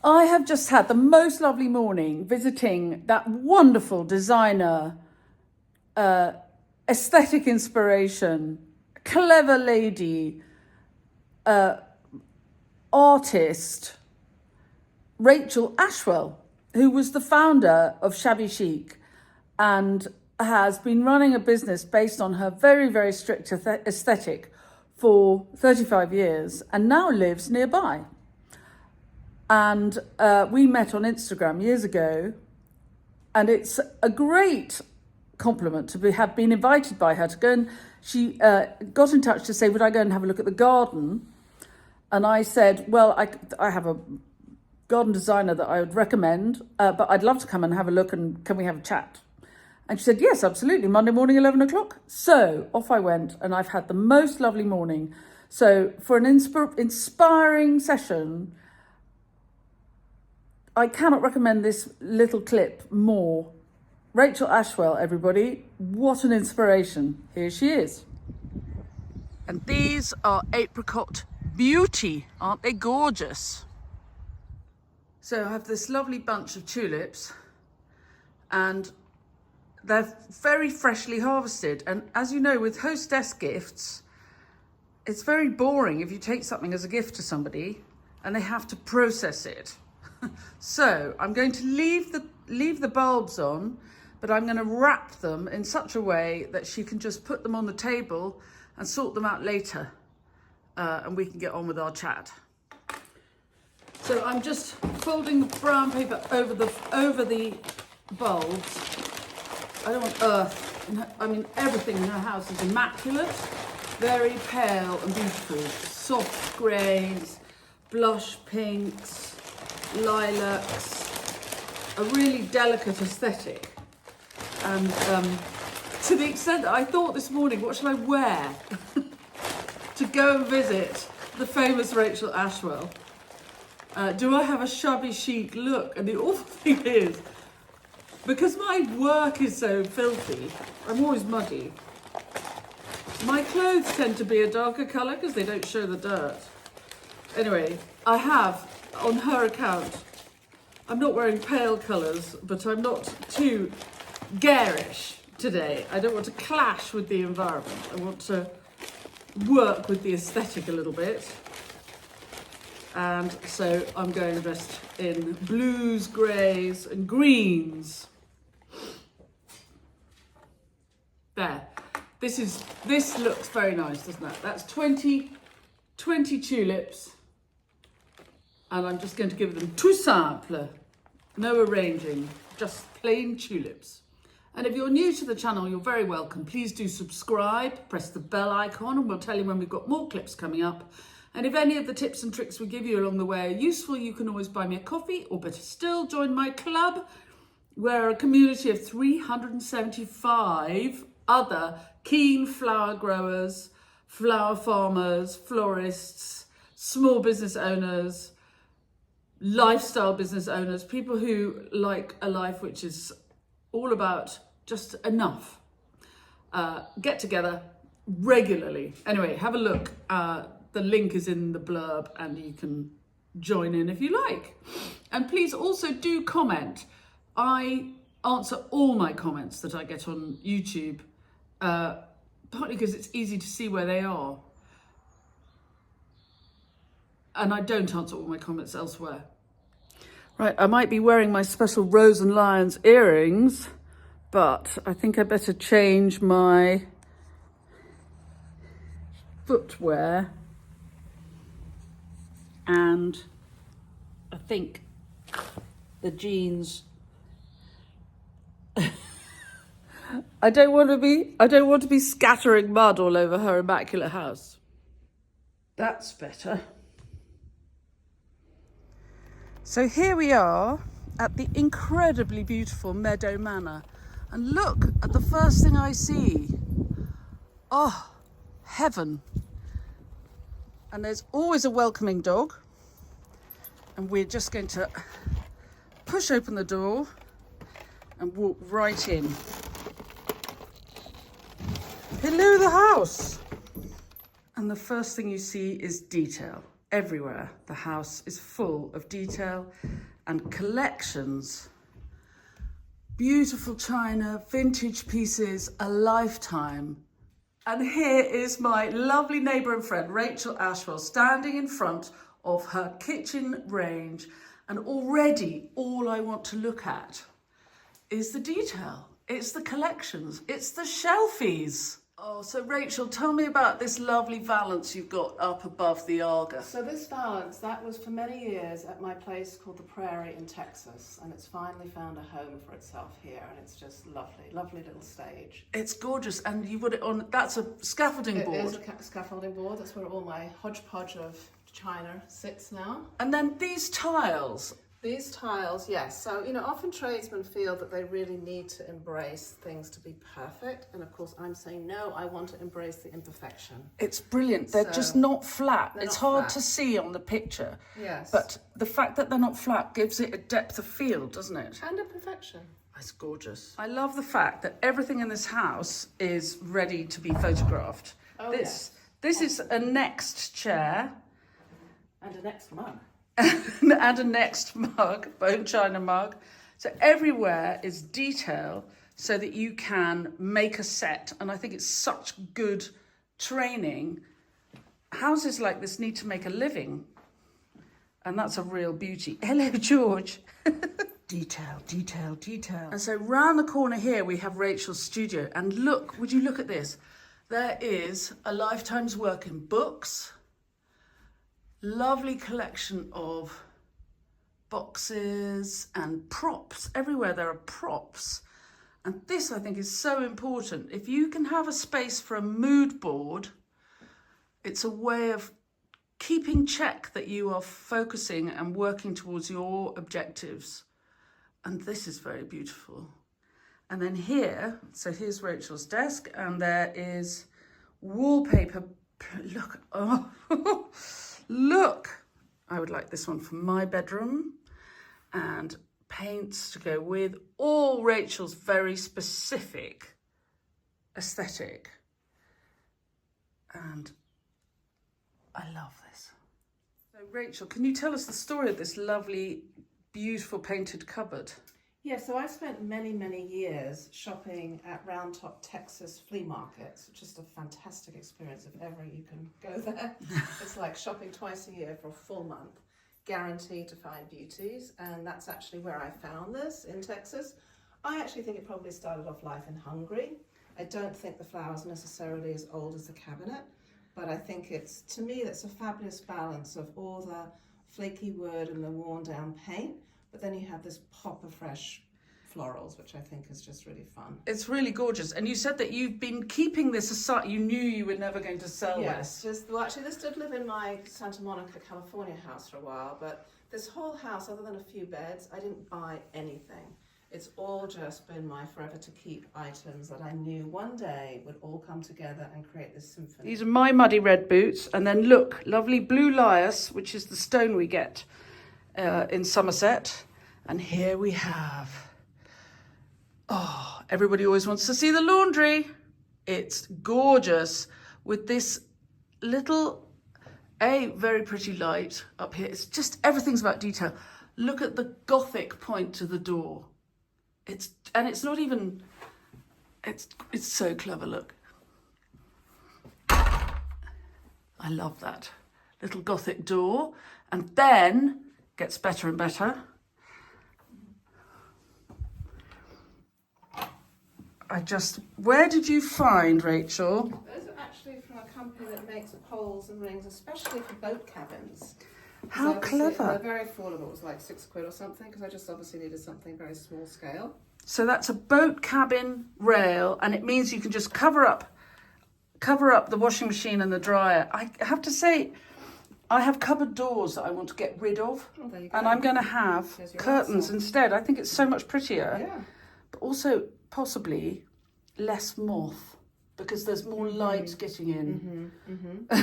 I have just had the most lovely morning visiting that wonderful designer, aesthetic inspiration, clever lady, artist, Rachel Ashwell, who was the founder of Shabby Chic and has been running a business based on her very, very strict aesthetic for 35 years and now lives nearby. And we met on Instagram years ago, and it's a great compliment to have been invited by her to go, and she got in touch to say, would I go and have a look at the garden? And I said, well, I have a garden designer that I would recommend, but I'd love to come and have a look, and can we have a chat? And she said, yes, absolutely, Monday morning, 11 o'clock. So off I went, and I've had the most lovely morning. So for an inspiring session, I cannot recommend this little clip more. Rachel Ashwell, everybody. What an inspiration. Here she is. And these are apricot beauty. Aren't they gorgeous? So I have this lovely bunch of tulips, and they're very freshly harvested. And as you know, with hostess gifts, it's very boring if you take something as a gift to somebody and they have to process it. So I'm going to leave the bulbs on, but I'm going to wrap them in such a way that she can just put them on the table and sort them out later, and we can get on with our chat. So I'm just folding the brown paper over the bulbs. I don't want earth. I mean, everything in her house is immaculate, very pale and beautiful. Soft greys, blush pinks, lilacs, a really delicate aesthetic. And to the extent that I thought this morning, what shall I wear to go and visit the famous Rachel Ashwell? Do I have a shabby chic look? And the awful thing is, because my work is so filthy, I'm always muddy. My clothes tend to be a darker colour because they don't show the dirt. Anyway, I have, on her account, I'm not wearing pale colours, but I'm not too garish today. I don't want to clash with the environment. I want to work with the aesthetic a little bit. And so I'm going dressed in blues, greys and greens. There. This looks very nice, doesn't it? That's 20 tulips. And I'm just going to give them tout simple. No arranging, just plain tulips. And if you're new to the channel, you're very welcome. Please do subscribe, press the bell icon, and we'll tell you when we've got more clips coming up. And if any of the tips and tricks we give you along the way are useful, you can always buy me a coffee, or better still, join my club. We're a community of 375 other keen flower growers, flower farmers, florists, small business owners, lifestyle business owners, people who like a life which is all about just enough. Get together regularly. Anyway, have a look. The link is in the blurb and you can join in if you like. And please also do comment. I answer all my comments that I get on YouTube, partly because it's easy to see where they are. And I don't answer all my comments elsewhere. Right, I might be wearing my special Rose and Lions earrings, but I think I better change my footwear. And I think the jeans. I don't want to be scattering mud all over her immaculate house. That's better. So here we are at the incredibly beautiful Meadow Manor, and look at the first thing I see. Oh, heaven. And there's always a welcoming dog, and we're just going to push open the door and walk right in. Hello, the house. And the first thing you see is detail. everywhere. The house is full of detail and collections. Beautiful china, vintage pieces, a lifetime. And here is my lovely neighbour and friend, Rachel Ashwell, standing in front of her kitchen range. And already all I want to look at is the detail. It's the collections. It's the shelfies. Oh, so Rachel, tell me about this lovely valance you've got up above the Arga. So this valance, that was for many years at my place called the Prairie in Texas, and it's finally found a home for itself here, and it's just lovely, lovely little stage. It's gorgeous, and you put it on, that's a scaffolding board. It is a scaffolding board. That's where all my hodgepodge of china sits now. And then these tiles. These tiles, yes. So, you know, often tradesmen feel that they really need to embrace things to be perfect. And of course, I'm saying, no, I want to embrace the imperfection. It's brilliant. They're just not flat. It's not hard flat to see on the picture. Yes. But the fact that they're not flat gives it a depth of field, doesn't it? And imperfection. It's gorgeous. I love the fact that everything in this house is ready to be photographed. Oh, This is a Next chair. And a Next mug. And a Next mug, bone china mug. So everywhere is detail so that you can make a set. And I think it's such good training. Houses like this need to make a living. And that's a real beauty. Hello, George. Detail, detail, detail. And so round the corner here, we have Rachel's studio. And look, would you look at this? There is a lifetime's work in books. Lovely collection of boxes and props. Everywhere there are props. And this, I think, is so important. If you can have a space for a mood board, it's a way of keeping check that you are focusing and working towards your objectives. And this is very beautiful. And then here, so here's Rachel's desk, and there is wallpaper. Look, oh, look. I would like this one for my bedroom, and paints to go with all Rachel's very specific aesthetic. And I love this. So Rachel, can you tell us the story of this lovely, beautiful painted cupboard? Yeah, so I spent many, many years shopping at Round Top, Texas flea markets, which is a fantastic experience if ever you can go there. It's like shopping twice a year for a full month, guaranteed to find beauties, and that's actually where I found this in Texas. I actually think it probably started off life in Hungary. I don't think the flowers necessarily as old as the cabinet, but I think it's, to me, that's a fabulous balance of all the flaky wood and the worn down paint. But then you have this pop of fresh florals, which I think is just really fun. It's really gorgeous. And you said that you've been keeping this aside. You knew you were never going to sell this. Yes, well, actually, this did live in my Santa Monica, California house for a while. But this whole house, other than a few beds, I didn't buy anything. It's all just been my forever to keep items that I knew one day would all come together and create this symphony. These are my muddy red boots. And then look, lovely blue lias, which is the stone we get in Somerset. And here we have, oh, everybody always wants to see the laundry. It's gorgeous with this little, very pretty light up here. It's just, everything's about detail. Look at the Gothic point to the door. It's not even, it's so clever, look. I love that little Gothic door. And then gets better and better. Where did you find, Rachel? Those are actually from a company that makes poles and rings, especially for boat cabins. How clever. They're very affordable. It was like £6 or something, because I just obviously needed something very small scale. So that's a boat cabin rail, and it means you can just cover up the washing machine and the dryer. I have to say, I have cupboard doors that I want to get rid of, and I'm going to have curtains instead. I think it's so much prettier, yeah. But also possibly less moth, because there's more light getting in. I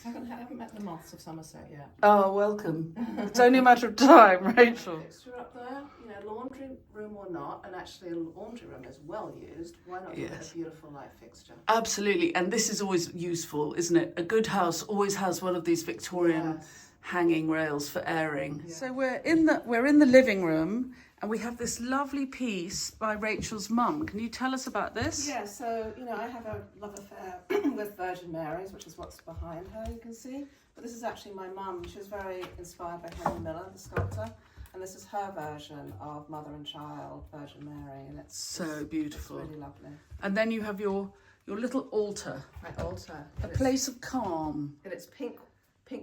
haven't met the moths of Somerset yet. Oh, welcome. It's only a matter of time, Rachel. Fixture up there, you know, lawn. laundry room or not, and actually a laundry room is well used, why not give it Yes. a beautiful light fixture? Absolutely, and this is always useful, isn't it? A good house always has one of these Victorian hanging rails for airing. Yeah. So we're in the living room, and we have this lovely piece by Rachel's mum. Can you tell us about this? Yeah, so, you know, I have a love affair with Virgin Mary's, which is what's behind her, you can see. But this is actually my mum. She was very inspired by Henry Miller, the sculptor. And this is her version of Mother and Child, Virgin Mary. And it's So beautiful. It's really lovely. And then you have your little altar. My altar. A place of calm. And it's pink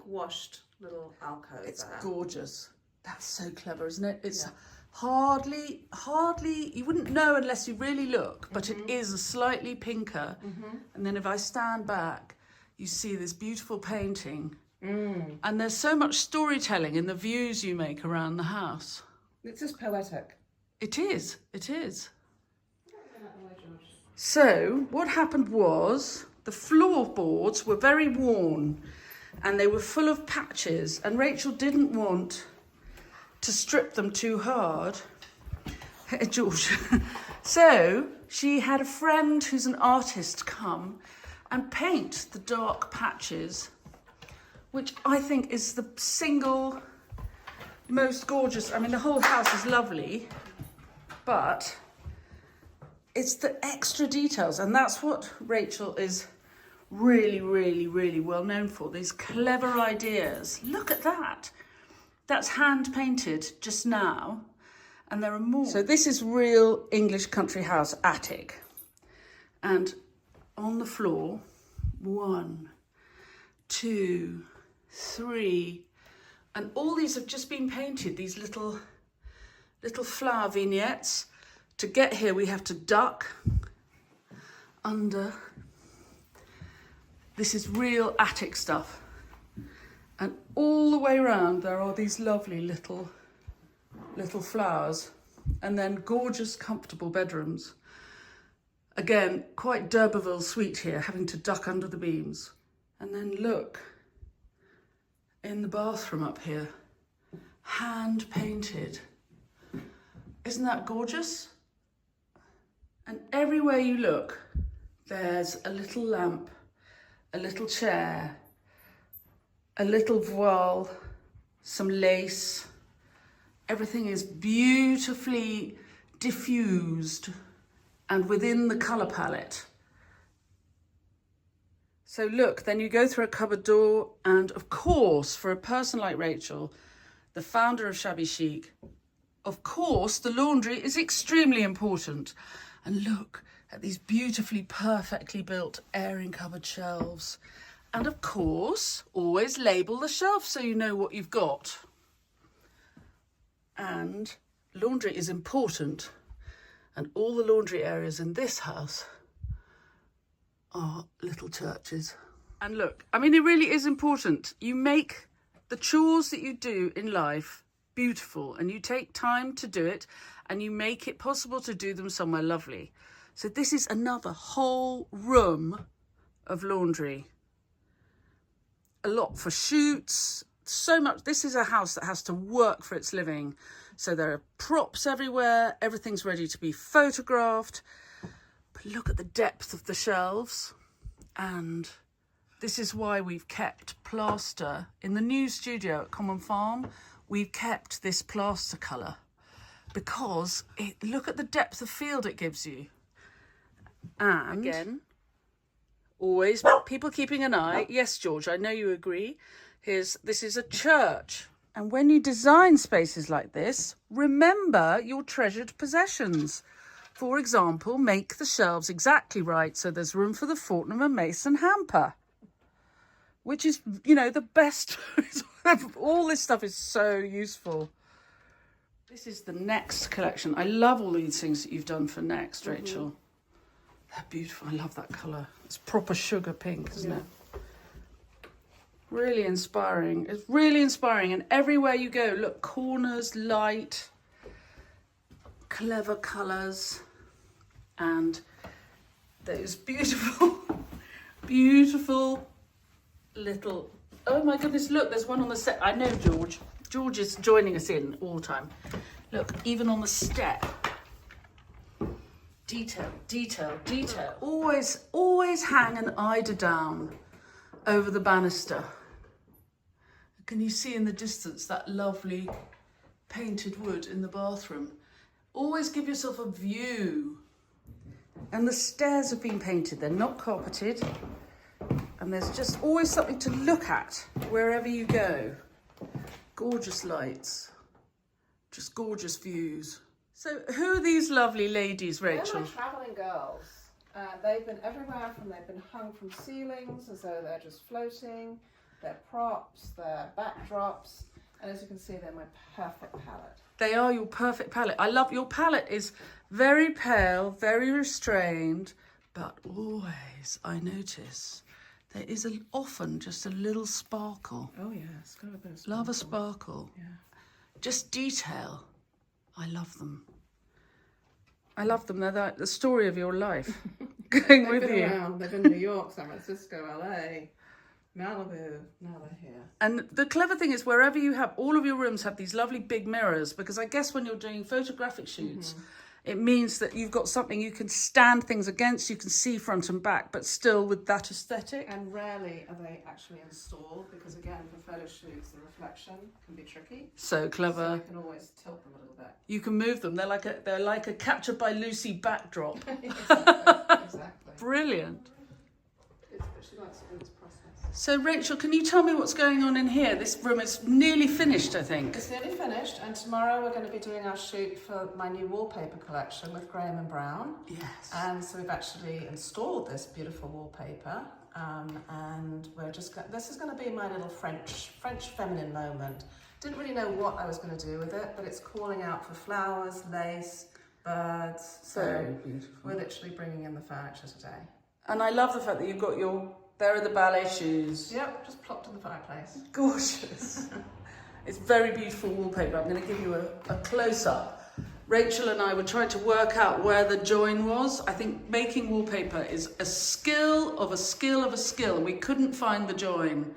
washed little alcove. It's there. gorgeous. That's so clever, isn't it? It's hardly, you wouldn't know unless you really look, but it is a slightly pinker. And then if I stand back, you see this beautiful painting. And there's so much storytelling in the views you make around the house. It's just poetic. It is, it is. So what happened was the floorboards were very worn and they were full of patches, and Rachel didn't want to strip them too hard. George. So she had a friend who's an artist come and paint the dark patches, which I think is the single most gorgeous. I mean, the whole house is lovely, but it's the extra details, and that's what Rachel is really, really, really well known for. These clever ideas. Look at that. That's hand painted just now, and there are more. So this is real English country house attic, and on the floor, 1, 2, 3, and all these have just been painted, these little flower vignettes. To get here we have to duck under. This is real attic stuff, and all the way around there are these lovely little flowers, and then gorgeous comfortable bedrooms. Again, quite d'Urberville sweet here, having to duck under the beams. And then look, in the bathroom up here, hand painted. Isn't that gorgeous? And everywhere you look, there's a little lamp, a little chair, a little voile, some lace. Everything is beautifully diffused and within the colour palette. So look, then you go through a cupboard door, and of course, for a person like Rachel, the founder of Shabby Chic, of course, the laundry is extremely important. And look at these beautifully, perfectly built airing cupboard shelves. And of course, always label the shelf so you know what you've got. And laundry is important. And all the laundry areas in this house are little churches. And look, I mean, it really is important. You make the chores that you do in life beautiful, and you take time to do it, and you make it possible to do them somewhere lovely. So this is another whole room of laundry. A lot for shoots, so much. This is a house that has to work for its living. So there are props everywhere. Everything's ready to be photographed. But look at the depth of the shelves. And this is why we've kept plaster. In the new studio at Common Farm, we've kept this plaster colour because look at the depth of field it gives you. And again, always people keeping an eye. Yes, George, I know you agree. This is a church. And when you design spaces like this, remember your treasured possessions. For example, make the shelves exactly right so there's room for the Fortnum and Mason hamper, which is, you know, the best. All this stuff is so useful. This is the Next collection. I love all these things that you've done for Next, Rachel. They're beautiful. I love that colour. It's proper sugar pink, isn't it? Really inspiring. It's really inspiring. And everywhere you go, look, corners, light, clever colours, and those beautiful, beautiful little... Oh my goodness, look, there's one on the set. I know George. George is joining us in all the time. Look, even on the step. Detail, detail, detail. Always hang an eider down over the banister. Can you see in the distance that lovely painted wood in the bathroom? Always give yourself a view. And the stairs have been painted, they're not carpeted. And there's just always something to look at wherever you go. Gorgeous lights, just gorgeous views. So who are these lovely ladies, Rachel? They're my travelling girls. They've been everywhere they've been hung from ceilings as though they're just floating. They're props, they're backdrops. And as you can see, they're my perfect palette. They are your perfect palette. I love your palette is very pale, very restrained, but always, I notice, there is often just a little sparkle. Oh yeah, it's got a bit of sparkle. Love a sparkle. Yeah. Just detail. I love them. I love them. They're the story of your life. Going with you. Around. They've been in New York, San Francisco, LA, Malibu. Now they're here. And the clever thing is, wherever you have, all of your rooms have these lovely big mirrors, because I guess when you're doing photographic shoots, it means that you've got something you can stand things against, you can see front and back, but still with that aesthetic. And rarely are they actually installed, because again, for photo shoots, the reflection can be tricky. So clever. So I can always tilt them a little bit. You can move them. They're like a Captured by Lucy backdrop. Exactly. Brilliant. She likes to do this process. So Rachel, can you tell me what's going on in here? This room is nearly finished, I think. It's nearly finished, and tomorrow we're going to be doing our shoot for my new wallpaper collection with Graham and Brown. Yes. And so we've actually installed this beautiful wallpaper, and we're just this is going to be my little French feminine moment. Didn't really know what I was going to do with it, but it's calling out for flowers, lace, birds. So Very beautiful. we're literally bringing in the furniture today. And I love the fact that you've got there are the ballet shoes. Yep, just plopped in the fireplace. Gorgeous. It's very beautiful wallpaper. I'm going to give you a close-up. Rachel and I were trying to work out where the join was. I think making wallpaper is a skill of a skill of a skill, and we couldn't find the join.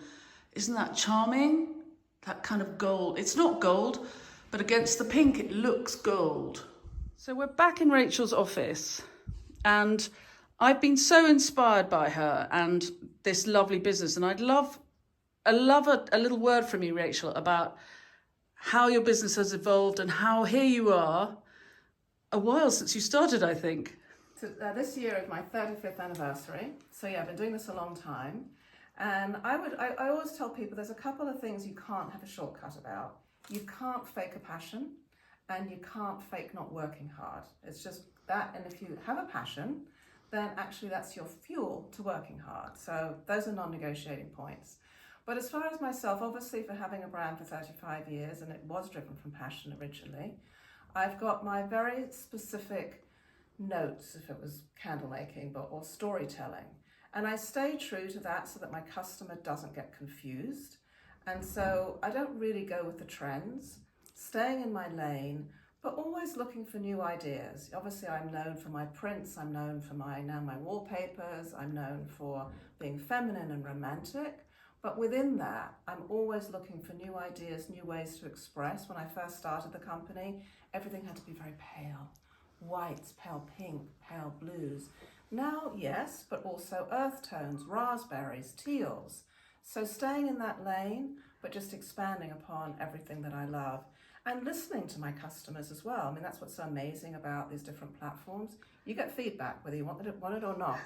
Isn't that charming? That kind of gold. It's not gold, but against the pink it looks gold. So we're back in Rachel's office, and I've been so inspired by her and this lovely business, and I'd love a little word from you, Rachel, about how your business has evolved and how here you are, a while since you started, I think. So, this year is my 35th anniversary, so yeah, I've been doing this a long time, and I always tell people there's a couple of things you can't have a shortcut about. You can't fake a passion, and you can't fake not working hard. It's just that, and if you have a passion, then actually that's your fuel to working hard. So those are non-negotiating points. But as far as myself, obviously for having a brand for 35 years, and it was driven from passion originally, I've got my very specific notes, if it was candle making, or storytelling. And I stay true to that so that my customer doesn't get confused. And so I don't really go with the trends, staying in my lane, but always looking for new ideas. Obviously, I'm known for my prints, I'm known for my wallpapers, I'm known for being feminine and romantic, but within that, I'm always looking for new ideas, new ways to express. When I first started the company, everything had to be very pale. Whites, pale pink, pale blues. Now, yes, but also earth tones, raspberries, teals. So staying in that lane, but just expanding upon everything that I love. And listening to my customers as well. I mean, that's what's so amazing about these different platforms. You get feedback, whether you want it or not.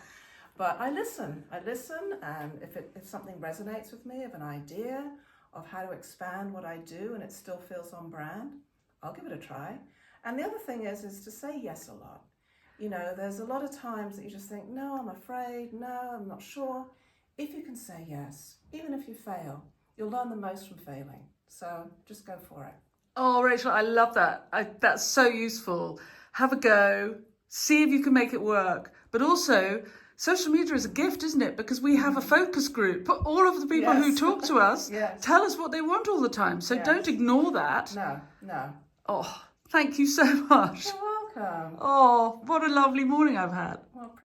But I listen, and if something resonates with me, of an idea of how to expand what I do and it still feels on brand, I'll give it a try. And the other thing is to say yes a lot. You know, there's a lot of times that you just think, no, I'm afraid, no, I'm not sure. If you can say yes, even if you fail, you'll learn the most from failing. So just go for it. Oh, Rachel, I love that. That's so useful. Have a go, see if you can make it work. But also, social media is a gift, isn't it? Because we have a focus group. But all of the people who talk to us tell us what they want all the time. So don't ignore that. No. Oh, thank you so much. You're welcome. Oh, what a lovely morning I've had.